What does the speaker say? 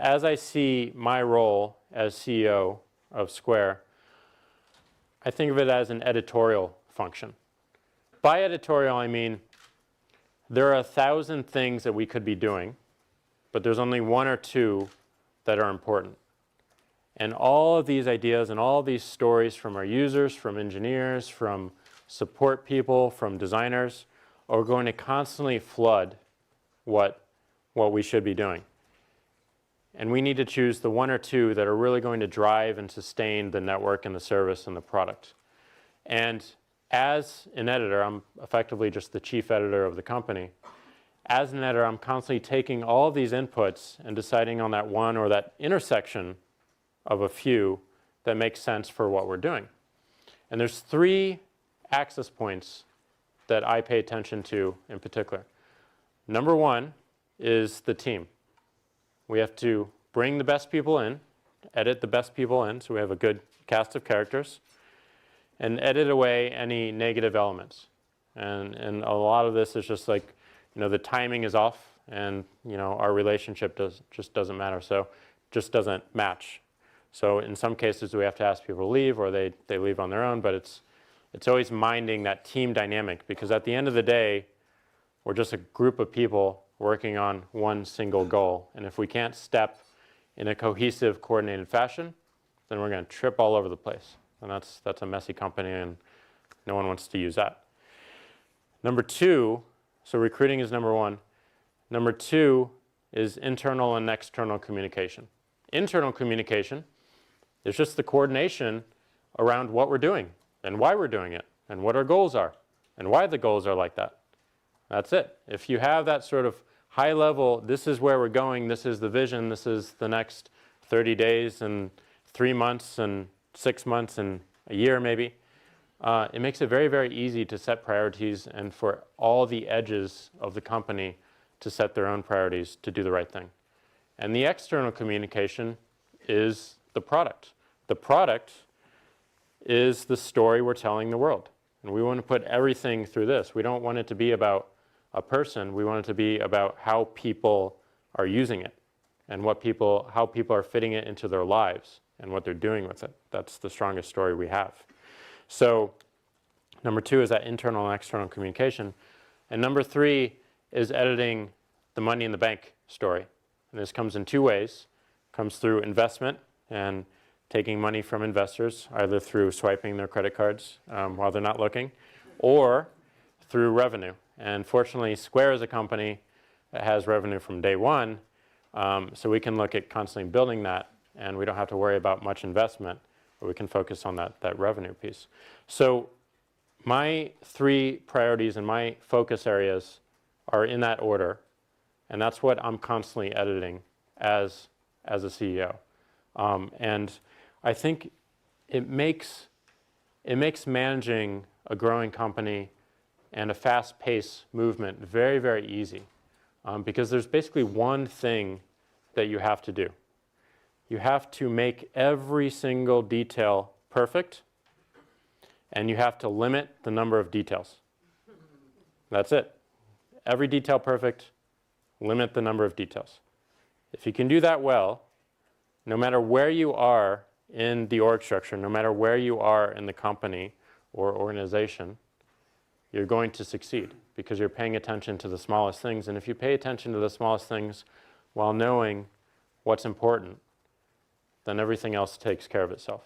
As I see my role as CEO of Square, I think of it as an editorial function. By editorial, I mean there are 1,000 things that we could be doing, but there's only one or two that are important. And all of these ideas and all of these stories from our users, from engineers, from support people, from designers, are going to constantly flood what we should be doing. And we need to choose the one or two that are really going to drive and sustain the network and the service and the product. And as an editor, I'm effectively just the chief editor of the company. As an editor, I'm constantly taking all of these inputs and deciding on that one or that intersection of a few that makes sense for what we're doing. And there's 3 access points that I pay attention to in particular. Number 1 is the team. We have to bring the best people in, edit the best people in, so we have a good cast of characters, and edit away any negative elements. And a lot of this is just like, the timing is off, and our relationship just doesn't matter, so just doesn't match. So in some cases we have to ask people to leave, or they leave on their own, but it's always minding that team dynamic, because at the end of the day, we're just a group of people working on one single goal. And if we can't step in a cohesive, coordinated fashion, then we're going to trip all over the place. And that's a messy company, and no one wants to use that. Number 2, so recruiting is number 1. Number 2 is internal and external communication. Internal communication is just the coordination around what we're doing and why we're doing it and what our goals are and why the goals are like that. That's it. If you have that sort of high level, this is where we're going, this is the vision, this is the next 30 days and 3 months and 6 months and a year maybe, it makes it very, very easy to set priorities and for all the edges of the company to set their own priorities to do the right thing. And the external communication is the product. The product is the story we're telling the world. And we want to put everything through this. We don't want it to be about a person. We want it to be about how people are using it and how people are fitting it into their lives and what they're doing with it. That's the strongest story we have. So number 2 is that internal and external communication. And number 3 is editing the money in the bank story. And this comes in 2 ways. It comes through investment and taking money from investors, either through swiping their credit cards while they're not looking, or through revenue. And fortunately, Square is a company that has revenue from day one, so we can look at constantly building that, and we don't have to worry about much investment, but we can focus on that revenue piece. So my 3 priorities and my focus areas are in that order, and that's what I'm constantly editing as a CEO. And I think it makes managing a growing company and a fast-paced movement very, very easy, because there's basically one thing that you have to do. You have to make every single detail perfect, and you have to limit the number of details. That's it. Every detail perfect, limit the number of details. If you can do that well, no matter where you are in the org structure, no matter where you are in the company or organization, you're going to succeed because you're paying attention to the smallest things. And if you pay attention to the smallest things while knowing what's important, then everything else takes care of itself.